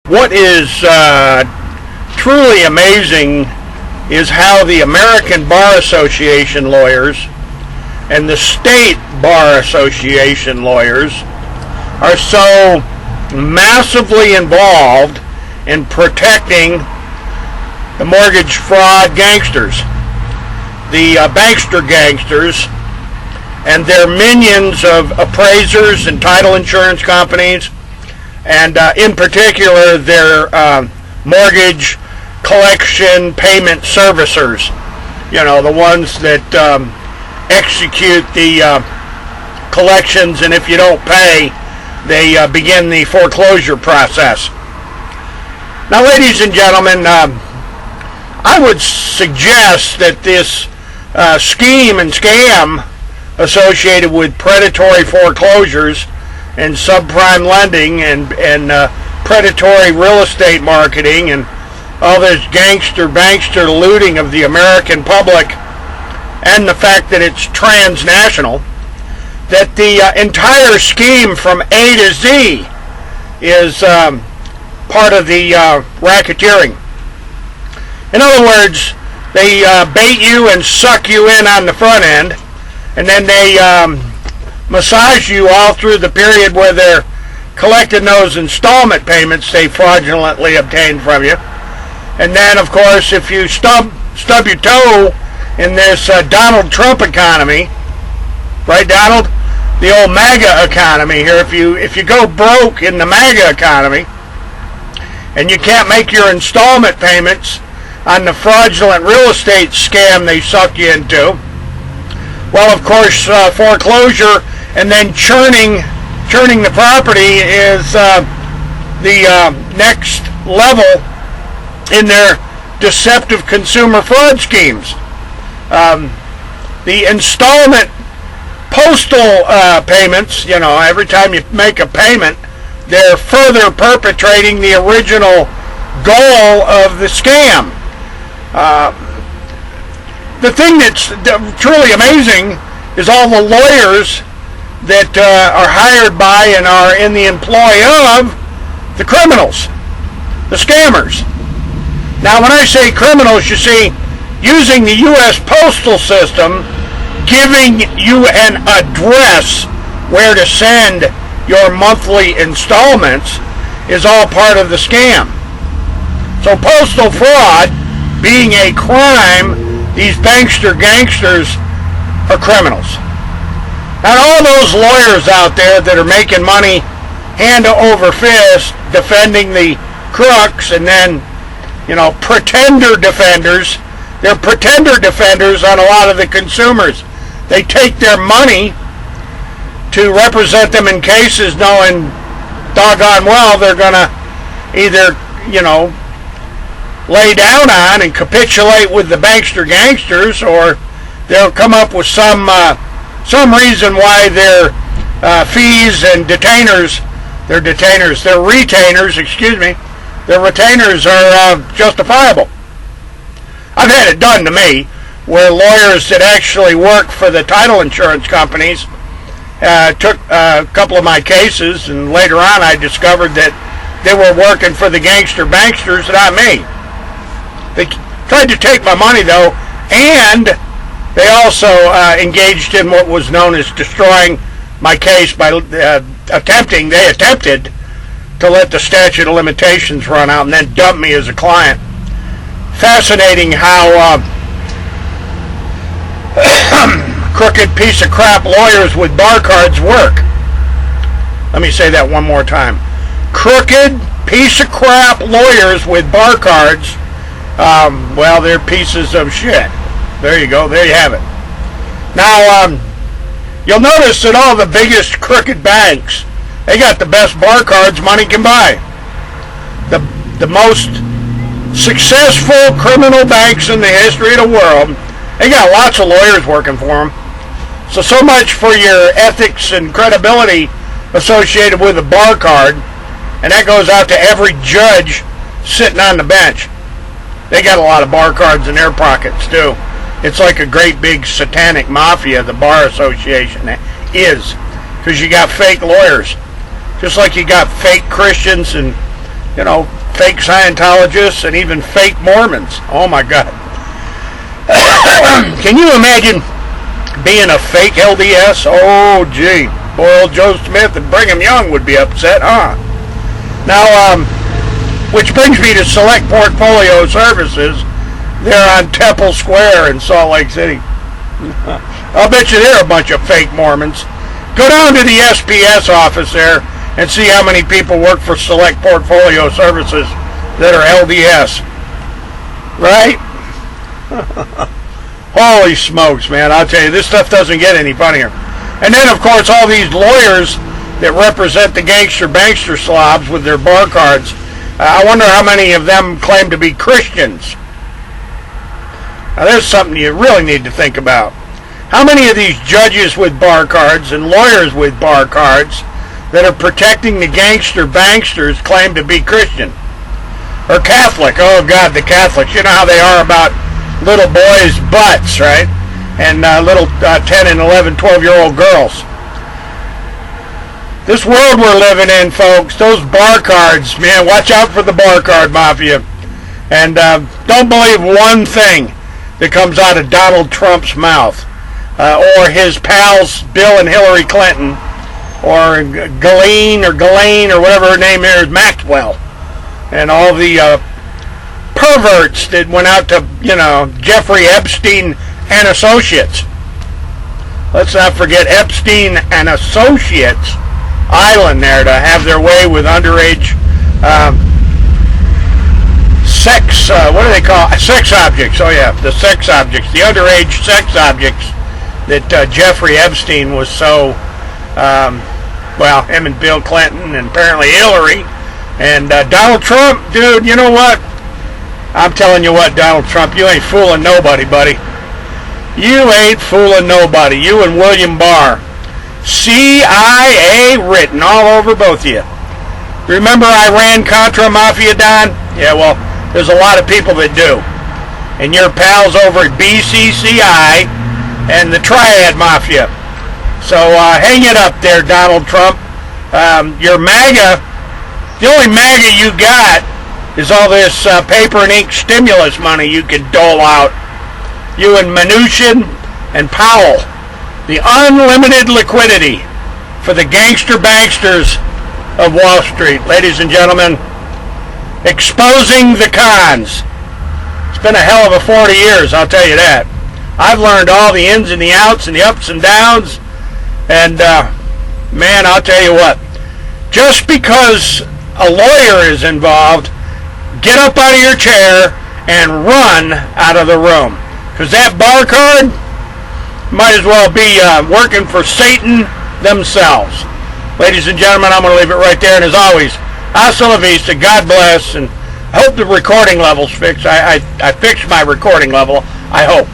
What is truly amazing is how the American Bar Association lawyers and the state Bar Association lawyers are so massively involved in protecting the mortgage fraud gangsters, the bankster gangsters, and their minions of appraisers and title insurance companies, and in particular their mortgage collection payment servicers, the ones that execute the collections, and if you don't pay, they begin the foreclosure process. Now, ladies and gentlemen, I would suggest that this scheme and scam associated with predatory foreclosures and subprime lending and predatory real estate marketing and all this bankster looting of the American public, and the fact that it's transnational, that the entire scheme from A to Z is part of the racketeering. In other words, they bait you and suck you in on the front end, and then they massage you all through the period where they're collecting those installment payments they fraudulently obtained from you. And then, of course, if you stub your toe in this Donald Trump economy, right, Donald? The old MAGA economy here. If you go broke in the MAGA economy and you can't make your installment payments on the fraudulent real estate scam they suck you into, well, of course, foreclosure and then churning the property is the next level in their deceptive consumer fraud schemes. The installment postal payments, every time you make a payment, they're further perpetrating the original goal of the scam. The thing that's truly amazing is all the lawyers that are hired by and are in the employ of the criminals, the scammers. Now, when I say criminals, you see, using the U.S. postal system, giving you an address where to send your monthly installments is all part of the scam. So postal fraud being a crime, these bankster gangsters are criminals. And all those lawyers out there that are making money hand over fist defending the crooks, and then, pretender defenders, they're pretender defenders on a lot of the consumers. They take their money to represent them in cases knowing doggone well they're going to either, lay down on and capitulate with the bankster gangsters, or they'll come up with some reason why their fees and their retainers are justifiable. I've had it done to me, where lawyers that actually work for the title insurance companies took a couple of my cases, and later on I discovered that they were working for the banksters, not me. They tried to take my money, though, and they also engaged in what was known as destroying my case by attempted to let the statute of limitations run out and then dump me as a client. Fascinating how crooked piece of crap lawyers with bar cards work. Let me say that one more time. Crooked piece of crap lawyers with bar cards, they're pieces of shit. There you go. There you have it. Now, you'll notice that all the biggest crooked banks, they got the best bar cards money can buy. The most successful criminal banks in the history of the world, they got lots of lawyers working for them. So much for your ethics and credibility associated with a bar card, and that goes out to every judge sitting on the bench. They got a lot of bar cards in their pockets, too. It's like a great big satanic mafia, the Bar Association is, because you got fake lawyers. Just like you got fake Christians and fake Scientologists and even fake Mormons. Oh my God. Can you imagine being a fake LDS? Oh gee. Boy, old Joe Smith and Brigham Young would be upset, huh? Now, which brings me to Select Portfolio Services. They're on Temple Square in Salt Lake City. I'll bet you they're a bunch of fake Mormons. Go down to the SPS office there and see how many people work for Select Portfolio Services that are LDS. Right? Holy smokes, man. I'll tell you, this stuff doesn't get any funnier. And then, of course, all these lawyers that represent the gangster-bankster slobs with their bar cards, I wonder how many of them claim to be Christians. Now, there's something you really need to think about. How many of these judges with bar cards and lawyers with bar cards that are protecting the gangster-banksters claim to be Christian? Or Catholic? Oh, God, the Catholics. You know how they are about little boys' butts, right? And little 10 and 11, 12-year-old girls. This world we're living in, folks, those bar cards, man, watch out for the bar card mafia. And don't believe one thing that comes out of Donald Trump's mouth. Or his pals, Bill and Hillary Clinton, or Ghislaine or whatever her name is, Maxwell. And all the perverts that went out to, Jeffrey Epstein and Associates. Let's not forget Epstein and Associates Island there to have their way with underage sex, what do they call it? Sex objects. Oh yeah, the sex objects, the underage sex objects that Jeffrey Epstein was so, him and Bill Clinton and apparently Hillary and Donald Trump, dude, you know what? I'm telling you what, Donald Trump, you ain't fooling nobody, buddy. You ain't fooling nobody. You and William Barr. CIA written all over both of you. Remember Iran-Contra Mafia, Don? Yeah, well, there's a lot of people that do. And your pals over at BCCI and the Triad Mafia. So hang it up there, Donald Trump. Your MAGA, the only MAGA you got is all this paper and ink stimulus money you can dole out. You and Mnuchin and Powell. The unlimited liquidity for the gangster-banksters of Wall Street. Ladies and gentlemen, exposing the cons. It's been a hell of a 40 years, I'll tell you that. I've learned all the ins and the outs and the ups and downs. And, man, I'll tell you what. Just because a lawyer is involved, get up out of your chair and run out of the room. Because that bar card might as well be working for Satan themselves. Ladies and gentlemen, I'm going to leave it right there. And as always, hasta la vista. God bless. And I hope the recording level's fixed. I fixed my recording level. I hope.